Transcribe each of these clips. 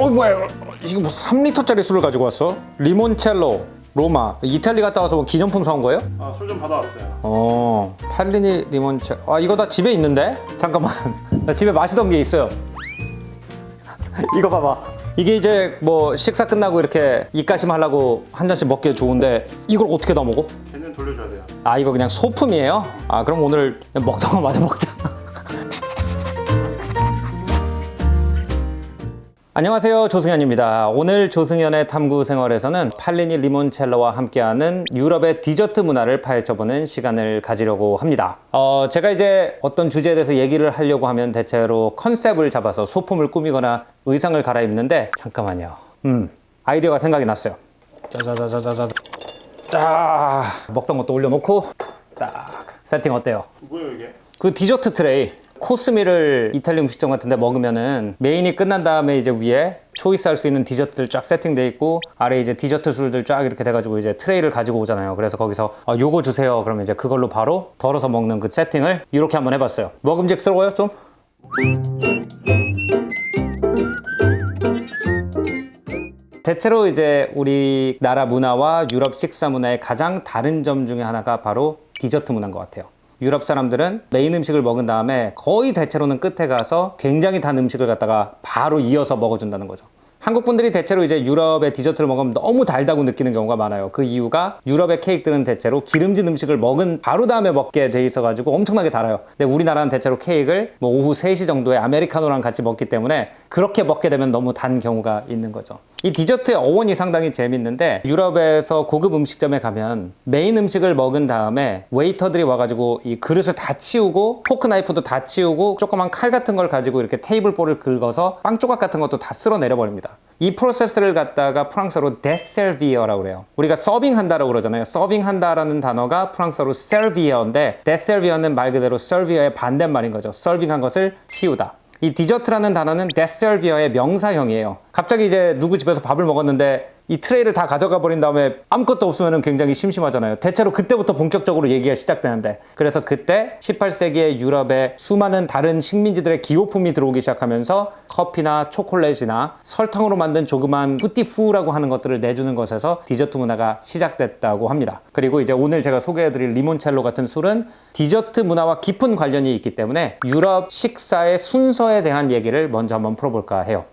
뭐야 이게 뭐 3리터짜리 술을 가지고 왔어? 리몬첼로 로마 이탈리 갔다 와서 뭐 기념품 사온 거예요? 술 좀 받아왔어요. 팔리니 리몬첼 이거 다 집에 있는데? 잠깐만 나 집에 마시던 게 있어요. 이거 봐봐. 이게 이제 뭐 식사 끝나고 이렇게 입가심 하려고 한 잔씩 먹기 좋은데 이걸 어떻게 다 먹어? 걔는 돌려줘야 돼요. 이거 그냥 소품이에요? 그럼 오늘 그냥 먹던 거 마저 먹자. 안녕하세요, 조승현입니다. 오늘 조승현의 탐구 생활에서는 팔리니 리몬첼로와 함께하는 유럽의 디저트 문화를 파헤쳐보는 시간을 가지려고 합니다. 제가 이제 어떤 주제에 대해서 얘기를 하려고 하면 대체로 컨셉을 잡아서 소품을 꾸미거나 의상을 갈아입는데 잠깐만요. 아이디어가 생각이 났어요. 짜자자자자자. 자, 먹던 것도 올려놓고 딱 세팅 어때요? 뭐예요 이게? 그 디저트 트레이. 코스미를 이탈리아 음식점 같은 데 먹으면은 메인이 끝난 다음에 이제 위에 초이스 할 수 있는 디저트들 쫙 세팅돼 있고 아래 이제 디저트 술들 쫙 이렇게 돼가지고 이제 트레이를 가지고 오잖아요. 그래서 거기서 요거 주세요. 그러면 이제 그걸로 바로 덜어서 먹는 그 세팅을 이렇게 한번 해봤어요. 먹음직스러워요 좀? 대체로 이제 우리나라 문화와 유럽 식사 문화의 가장 다른 점 중에 하나가 바로 디저트 문화인 것 같아요. 유럽 사람들은 메인 음식을 먹은 다음에 거의 대체로는 끝에 가서 굉장히 단 음식을 갖다가 바로 이어서 먹어준다는 거죠. 한국 분들이 대체로 이제 유럽의 디저트를 먹으면 너무 달다고 느끼는 경우가 많아요. 그 이유가 유럽의 케이크들은 대체로 기름진 음식을 먹은 바로 다음에 먹게 돼 있어가지고 엄청나게 달아요. 근데 우리나라는 대체로 케이크를 뭐 오후 3시 정도에 아메리카노랑 같이 먹기 때문에 그렇게 먹게 되면 너무 단 경우가 있는 거죠. 이 디저트의 어원이 상당히 재밌는데 유럽에서 고급 음식점에 가면 메인 음식을 먹은 다음에 웨이터들이 와가지고 이 그릇을 다 치우고 포크 나이프도 다 치우고 조그만 칼 같은 걸 가지고 이렇게 테이블볼을 긁어서 빵 조각 같은 것도 다 쓸어 내려버립니다. 이 프로세스를 갖다가 프랑스어로 데세르비어라고 그래요. 우리가 서빙한다라고 그러잖아요. 서빙한다라는 단어가 프랑스어로 세르비어인데 데세르비어는 말 그대로 서비어의 반대말인 거죠. 서빙한 것을 치우다. 이 디저트라는 단어는 데세르비어의 명사형이에요. 갑자기 이제 누구 집에서 밥을 먹었는데 이 트레이를 다 가져가 버린 다음에 아무것도 없으면 굉장히 심심하잖아요. 대체로 그때부터 본격적으로 얘기가 시작되는데 그래서 그때 18세기의 유럽에 수많은 다른 식민지들의 기호품이 들어오기 시작하면서 커피나 초콜릿이나 설탕으로 만든 조그만 푸티푸라고 하는 것들을 내주는 것에서 디저트 문화가 시작됐다고 합니다. 그리고 이제 오늘 제가 소개해드릴 리몬첼로 같은 술은 디저트 문화와 깊은 관련이 있기 때문에 유럽 식사의 순서에 대한 얘기를 먼저 한번 풀어볼까 해요.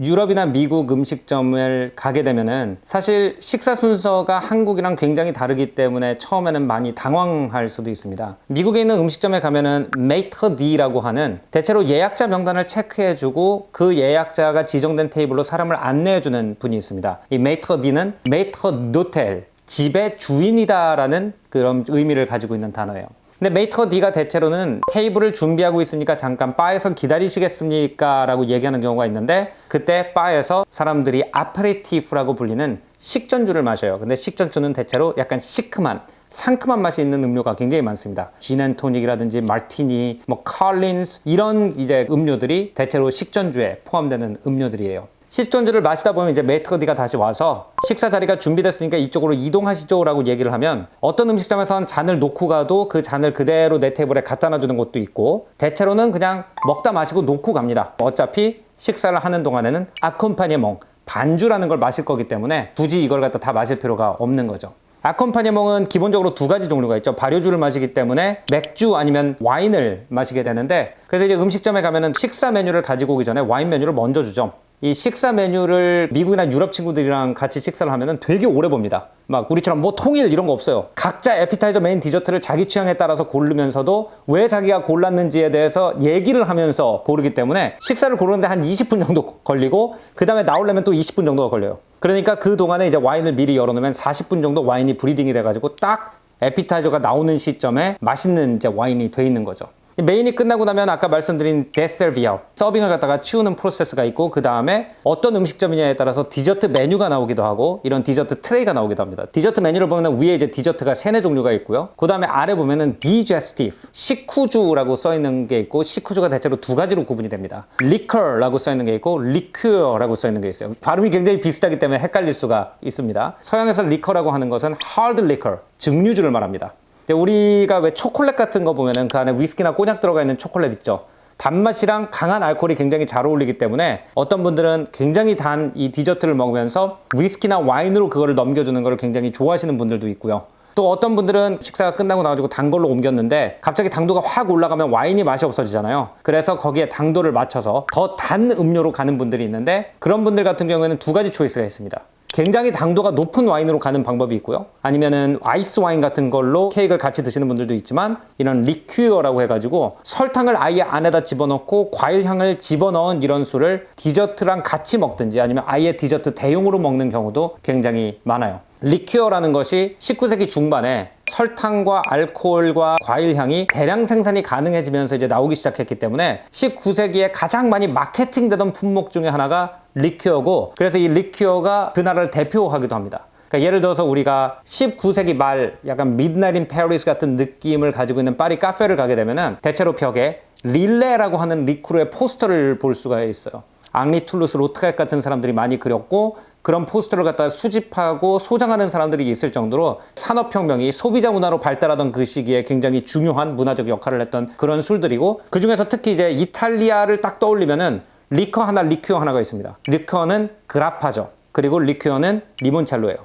유럽이나 미국 음식점을 가게 되면은 사실 식사 순서가 한국이랑 굉장히 다르기 때문에 처음에는 많이 당황할 수도 있습니다. 미국에 있는 음식점에 가면은 메이터 D라고 하는 대체로 예약자 명단을 체크해주고 그 예약자가 지정된 테이블로 사람을 안내해주는 분이 있습니다. 이 메이터 D는 메이터 노텔, 집의 주인이다라는 그런 의미를 가지고 있는 단어예요. 근데 메이터 D가 대체로는 테이블을 준비하고 있으니까 잠깐 바에서 기다리시겠습니까? 라고 얘기하는 경우가 있는데 그때 바에서 사람들이 아페리티프라고 불리는 식전주를 마셔요. 근데 식전주는 대체로 약간 시큼한 상큼한 맛이 있는 음료가 굉장히 많습니다. 진앤토닉이라든지 마티니, 컬린스 이런 이제 음료들이 대체로 식전주에 포함되는 음료들이에요. 식전주를 마시다 보면 이제 메이터 D가 다시 와서 식사 자리가 준비됐으니까 이쪽으로 이동하시죠 라고 얘기를 하면 어떤 음식점에서는 잔을 놓고 가도 그 잔을 그대로 내 테이블에 갖다 놔주는 것도 있고 대체로는 그냥 먹다 마시고 놓고 갑니다. 어차피 식사를 하는 동안에는 아콤파니몽, 반주라는 걸 마실 거기 때문에 굳이 이걸 갖다 다 마실 필요가 없는 거죠. 아콤파니몽은 기본적으로 두 가지 종류가 있죠. 발효주를 마시기 때문에 맥주 아니면 와인을 마시게 되는데 그래서 이제 음식점에 가면은 식사 메뉴를 가지고 오기 전에 와인 메뉴를 먼저 주죠. 이 식사 메뉴를 미국이나 유럽 친구들이랑 같이 식사를 하면은 되게 오래 봅니다. 막 우리처럼 뭐 통일 이런 거 없어요. 각자 에피타이저 메인 디저트를 자기 취향에 따라서 고르면서도 왜 자기가 골랐는지에 대해서 얘기를 하면서 고르기 때문에 식사를 고르는데 한 20분 정도 걸리고 그 다음에 나오려면 또 20분 정도가 걸려요. 그러니까 그 동안에 이제 와인을 미리 열어놓으면 40분 정도 와인이 브리딩이 돼가지고 딱 에피타이저가 나오는 시점에 맛있는 이제 와인이 돼 있는 거죠. 메인이 끝나고 나면 아까 말씀드린 데세르비어 서빙을 갖다가 치우는 프로세스가 있고 그 다음에 어떤 음식점이냐에 따라서 디저트 메뉴가 나오기도 하고 이런 디저트 트레이가 나오기도 합니다. 디저트 메뉴를 보면 위에 이제 디저트가 3-4 종류가 있고요. 그 다음에 아래 보면은 digestive 식후주라고 써 있는 게 있고 식후주가 대체로 두 가지로 구분이 됩니다. liquor라고 써 있는 게 있고 liqueur라고 써 있는 게 있어요. 발음이 굉장히 비슷하기 때문에 헷갈릴 수가 있습니다. 서양에서 liquor라고 하는 것은 hard liquor 증류주를 말합니다. 근데 우리가 왜 초콜릿 같은 거 보면은 그 안에 위스키나 꼬냑 들어가 있는 초콜릿 있죠. 단맛이랑 강한 알코올이 굉장히 잘 어울리기 때문에 어떤 분들은 굉장히 단 이 디저트를 먹으면서 위스키나 와인으로 그거를 넘겨주는 걸 굉장히 좋아하시는 분들도 있고요. 또 어떤 분들은 식사가 끝나고 나가지고 단 걸로 옮겼는데 갑자기 당도가 확 올라가면 와인이 맛이 없어지잖아요. 그래서 거기에 당도를 맞춰서 더 단 음료로 가는 분들이 있는데 그런 분들 같은 경우에는 두 가지 초이스가 있습니다. 굉장히 당도가 높은 와인으로 가는 방법이 있고요. 아니면은 아이스 와인 같은 걸로 케이크를 같이 드시는 분들도 있지만 이런 리큐어라고 해가지고 설탕을 아예 안에다 집어넣고 과일 향을 집어넣은 이런 술을 디저트랑 같이 먹든지 아니면 아예 디저트 대용으로 먹는 경우도 굉장히 많아요. 리큐어라는 것이 19세기 중반에 설탕과 알코올과 과일 향이 대량 생산이 가능해지면서 이제 나오기 시작했기 때문에 19세기에 가장 많이 마케팅되던 품목 중에 하나가 리큐어고, 그래서 이 리큐어가 그 나라를 대표하기도 합니다. 그러니까 예를 들어서 우리가 19세기 말 약간 미드나잇 인 페리스 같은 느낌을 가지고 있는 파리 카페를 가게 되면은 대체로 벽에 릴레라고 하는 리쿠르의 포스터를 볼 수가 있어요. 앙리 툴루스 로트렉 같은 사람들이 많이 그렸고 그런 포스터를 갖다가 수집하고 소장하는 사람들이 있을 정도로 산업혁명이 소비자 문화로 발달하던 그 시기에 굉장히 중요한 문화적 역할을 했던 그런 술들이고, 그 중에서 특히 이제 이탈리아를 딱 떠올리면은 리커 하나, 리큐어 하나가 있습니다. 리커는 그라파죠. 그리고 리큐어는 리몬첼로예요.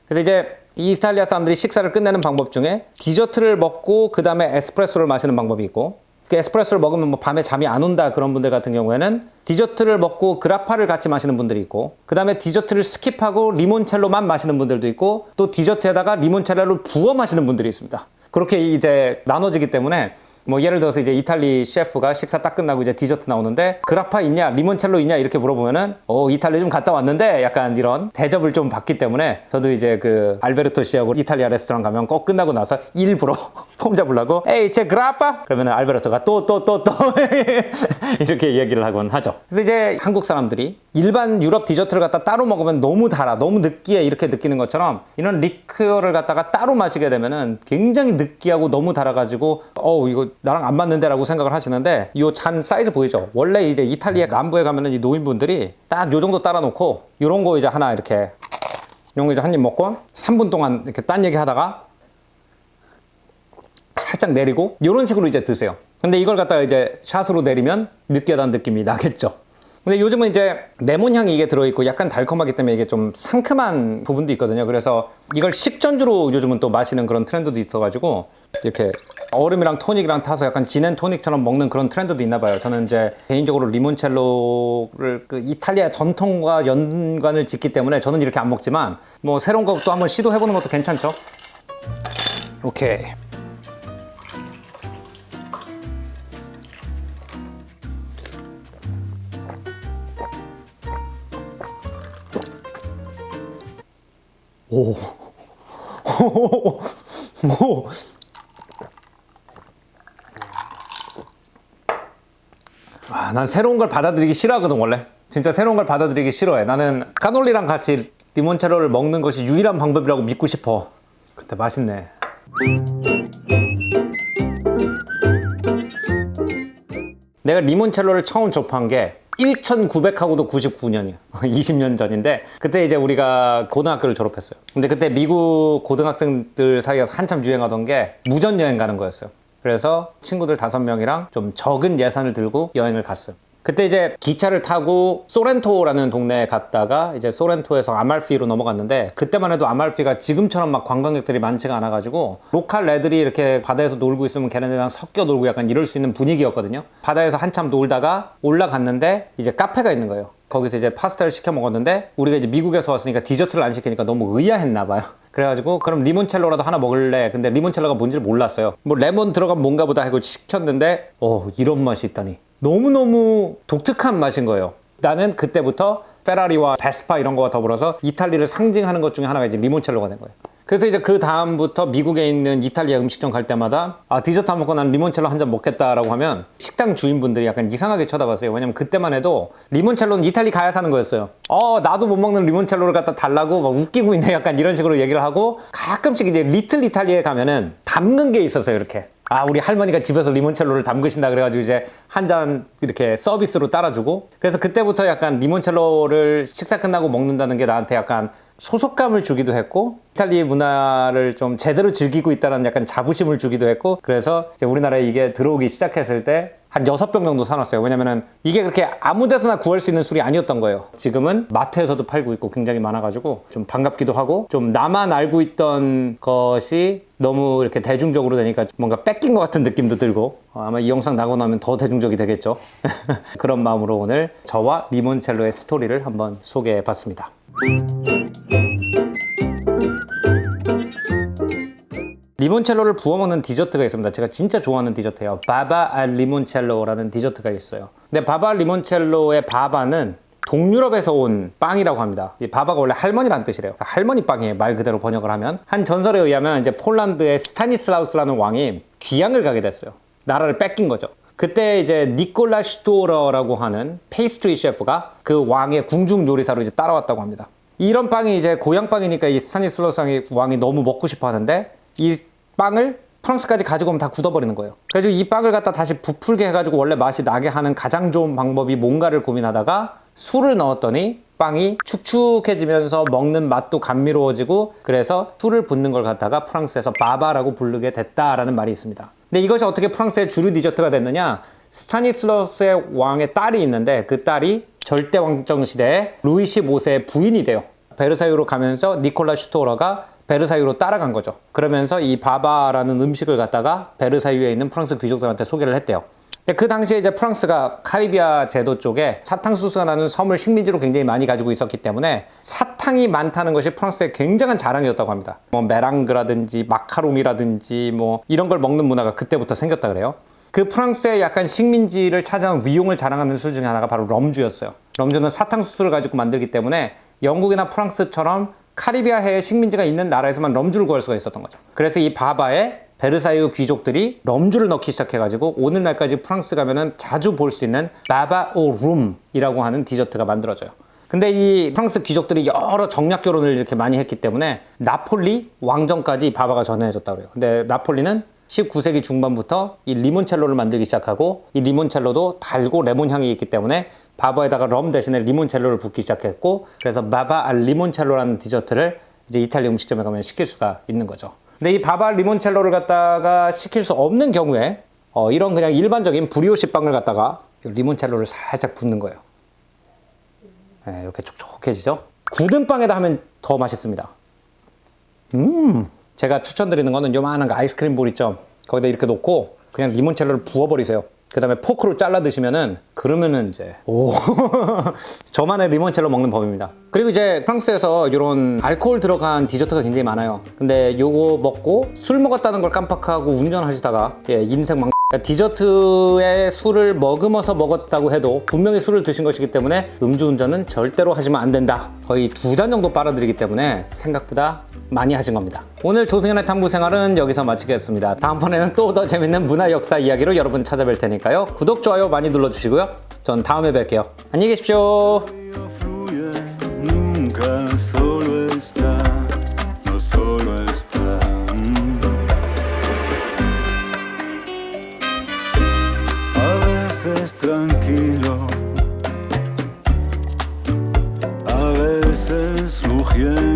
그래서 이제 이탈리아 사람들이 식사를 끝내는 방법 중에 디저트를 먹고 그 다음에 에스프레소를 마시는 방법이 있고, 그 에스프레소를 먹으면 뭐 밤에 잠이 안 온다 그런 분들 같은 경우에는 디저트를 먹고 그라파를 같이 마시는 분들이 있고, 그 다음에 디저트를 스킵하고 리몬첼로만 마시는 분들도 있고, 또 디저트에다가 리몬첼로를 부어 마시는 분들이 있습니다. 그렇게 이제 나눠지기 때문에 뭐 예를 들어서 이제 이탈리 셰프가 식사 딱 끝나고 이제 디저트 나오는데 그라파 있냐 리몬첼로 있냐 이렇게 물어보면은 이탈리 좀 갔다 왔는데 약간 이런 대접을 좀 받기 때문에 저도 이제 그 알베르토 씨하고 이탈리아 레스토랑 가면 꼭 끝나고 나서 일부러 폼 잡으려고 에이 제 그라파 그러면은 알베르토가 또 이렇게 얘기를 하곤 하죠. 그래서 이제 한국 사람들이 일반 유럽 디저트를 갖다 따로 먹으면 너무 달아 너무 느끼해 이렇게 느끼는 것처럼 이런 리큐어를 갖다가 따로 마시게 되면은 굉장히 느끼하고 너무 달아가지고 이거 나랑 안 맞는데 라고 생각을 하시는데, 이 잔 사이즈 보이죠? 원래 이제 이탈리아 남부에 가면은 이 노인분들이 딱 요 정도 따라 놓고 요런 거 이제 하나 이렇게 요런 거 이제 한 입 먹고 3분 동안 이렇게 딴 얘기 하다가 살짝 내리고 요런 식으로 이제 드세요. 근데 이걸 갖다가 이제 샷으로 내리면 느끼하다는 느낌이 나겠죠. 근데 요즘은 이제 레몬 향이 이게 들어있고 약간 달콤하기 때문에 이게 좀 상큼한 부분도 있거든요. 그래서 이걸 식전주로 요즘은 또 마시는 그런 트렌드도 있어가지고 이렇게 얼음이랑 토닉이랑 타서 약간 진앤 토닉처럼 먹는 그런 트렌드도 있나 봐요. 저는 이제 개인적으로 리몬첼로를 그 이탈리아 전통과 연관을 짓기 때문에 저는 이렇게 안 먹지만 뭐 새로운 것도 한번 시도해보는 것도 괜찮죠. 오케이. 오. 난 새로운 걸 받아들이기 싫어하거든 원래. 진짜 새로운 걸 받아들이기 싫어해. 나는 카놀리랑 같이 리몬첼로를 먹는 것이 유일한 방법이라고 믿고 싶어. 근데 맛있네. 내가 리몬첼로를 처음 접한 게 1900하고도 99년이야. 20년 전인데 그때 이제 우리가 고등학교를 졸업했어요. 근데 그때 미국 고등학생들 사이에서 한참 유행하던 게 무전 여행 가는 거였어요. 그래서 친구들 5명이랑 좀 적은 예산을 들고 여행을 갔어요. 그때 이제 기차를 타고 소렌토라는 동네에 갔다가 이제 소렌토에서 아말피로 넘어갔는데, 그때만 해도 아말피가 지금처럼 막 관광객들이 많지가 않아가지고 로컬 애들이 이렇게 바다에서 놀고 있으면 걔네들이랑 섞여 놀고 약간 이럴 수 있는 분위기였거든요. 바다에서 한참 놀다가 올라갔는데 이제 카페가 있는 거예요. 거기서 이제 파스타를 시켜 먹었는데 우리가 이제 미국에서 왔으니까 디저트를 안 시키니까 너무 의아했나 봐요. 그래가지고 그럼 리몬첼로라도 하나 먹을래. 근데 리몬첼로가 뭔지를 몰랐어요. 뭐 레몬 들어간 뭔가 보다 하고 시켰는데 이런 맛이 있다니. 너무너무 독특한 맛인 거예요. 나는 그때부터 페라리와 베스파 이런 거와 더불어서 이탈리아를 상징하는 것 중에 하나가 이제 리몬첼로가 된 거예요. 그래서 이제 그 다음부터 미국에 있는 이탈리아 음식점 갈 때마다 디저트 안 먹고 난 리몬첼로 한 잔 먹겠다라고 하면 식당 주인분들이 약간 이상하게 쳐다봤어요. 왜냐면 그때만 해도 리몬첼로는 이탈리 가야 사는 거였어요. 나도 못 먹는 리몬첼로를 갖다 달라고 막 웃기고 있네 약간 이런 식으로 얘기를 하고, 가끔씩 이제 리틀 이탈리아에 가면은 담근 게 있었어요. 이렇게 우리 할머니가 집에서 리몬첼로를 담그신다 그래가지고 이제 한 잔 이렇게 서비스로 따라주고, 그래서 그때부터 약간 리몬첼로를 식사 끝나고 먹는다는 게 나한테 약간 소속감을 주기도 했고 이탈리 문화를 좀 제대로 즐기고 있다는 약간 자부심을 주기도 했고 그래서 이제 우리나라에 이게 들어오기 시작했을 때 한 6병 정도 사놨어요. 왜냐면은 이게 그렇게 아무 데서나 구할 수 있는 술이 아니었던 거예요. 지금은 마트에서도 팔고 있고 굉장히 많아가지고 좀 반갑기도 하고 좀 나만 알고 있던 것이 너무 이렇게 대중적으로 되니까 뭔가 뺏긴 것 같은 느낌도 들고 아마 이 영상 나고 나면 더 대중적이 되겠죠. 그런 마음으로 오늘 저와 리몬첼로의 스토리를 한번 소개해 봤습니다. 리몬첼로를 부어 먹는 디저트가 있습니다. 제가 진짜 좋아하는 디저트예요. 바바 알 리몬첼로라는 디저트가 있어요. 근데 바바 알 리몬첼로의 바바는 동유럽에서 온 빵이라고 합니다. 이 바바가 원래 할머니라는 뜻이래요. 할머니 빵이에요. 말 그대로 번역을 하면. 한 전설에 의하면 이제 폴란드의 스타니슬라우스라는 왕이 귀향을 가게 됐어요. 나라를 뺏긴 거죠. 그때 이제 니콜라 슈토러라고 하는 페이스트리 셰프가 그 왕의 궁중 요리사로 이제 따라왔다고 합니다. 이런 빵이 이제 고향 빵이니까 이 스타니슬라우스 왕이 너무 먹고 싶어 하는데 이 빵을 프랑스까지 가지고 오면 다 굳어버리는 거예요. 그래서 이 빵을 갖다 다시 부풀게 해가지고 원래 맛이 나게 하는 가장 좋은 방법이 뭔가를 고민하다가 술을 넣었더니 빵이 축축해지면서 먹는 맛도 감미로워지고 그래서 술을 붓는 걸 갖다가 프랑스에서 바바라고 부르게 됐다라는 말이 있습니다. 근데 이것이 어떻게 프랑스의 주류 디저트가 됐느냐? 스타니슬라우스의 왕의 딸이 있는데 그 딸이 절대 왕정 시대에 루이 15세의 부인이 돼요. 베르사유로 가면서 니콜라 슈토러가 베르사유로 따라간 거죠. 그러면서 이 바바라는 음식을 갖다가 베르사유에 있는 프랑스 귀족들한테 소개를 했대요. 근데 그 당시에 이제 프랑스가 카리비아 제도 쪽에 사탕수수가 나는 섬을 식민지로 굉장히 많이 가지고 있었기 때문에 사탕이 많다는 것이 프랑스의 굉장한 자랑이었다고 합니다. 뭐 메랑그라든지 마카롱이라든지 뭐 이런 걸 먹는 문화가 그때부터 생겼다 그래요. 그 프랑스의 약간 식민지를 차지한 위용을 자랑하는 술 중에 하나가 바로 럼주였어요. 럼주는 사탕수수를 가지고 만들기 때문에 영국이나 프랑스처럼 카리비아해의 식민지가 있는 나라에서만 럼주를 구할 수가 있었던 거죠. 그래서 이 바바에 베르사유 귀족들이 럼주를 넣기 시작해가지고 오늘날까지 프랑스 가면은 자주 볼 수 있는 바바 오 룸이라고 하는 디저트가 만들어져요. 근데 이 프랑스 귀족들이 여러 정략 결혼을 이렇게 많이 했기 때문에 나폴리 왕정까지 바바가 전해졌다고 그래요. 근데 나폴리는 19세기 중반부터 이 리몬첼로를 만들기 시작하고 이 리몬첼로도 달고 레몬 향이 있기 때문에 바바에다가 럼 대신에 리몬첼로를 붓기 시작했고 그래서 바바 알 리몬첼로라는 디저트를 이제 이탈리아 음식점에 가면 시킬 수가 있는 거죠. 근데 이 바바 알 리몬첼로를 갖다가 시킬 수 없는 경우에 이런 그냥 일반적인 브리오시 빵을 갖다가 리몬첼로를 살짝 붓는 거예요. 네, 이렇게 촉촉해지죠. 굳은 빵에다 하면 더 맛있습니다. 제가 추천드리는 거는 요만한 거 아이스크림 볼 있죠. 거기다 이렇게 놓고 그냥 리몬첼로를 부어버리세요. 그 다음에 포크로 잘라 드시면은 그러면은 이제 저만의 리몬첼로 먹는 법입니다. 그리고 이제 프랑스에서 이런 알코올 들어간 디저트가 굉장히 많아요. 근데 요거 먹고 술 먹었다는 걸 깜빡하고 운전하시다가 인생 망 디저트에 술을 머금어서 먹었다고 해도 분명히 술을 드신 것이기 때문에 음주운전은 절대로 하시면 안 된다. 거의 2잔 정도 빨아들이기 때문에 생각보다 많이 하신 겁니다. 오늘 조승현의 탐구 생활은 여기서 마치겠습니다. 다음번에는 또 더 재밌는 문화 역사 이야기로 여러분 찾아뵐 테니까요. 구독, 좋아요 많이 눌러주시고요. 전 다음에 뵐게요. 안녕히 계십시오. Tranquilo, a veces rugiendo.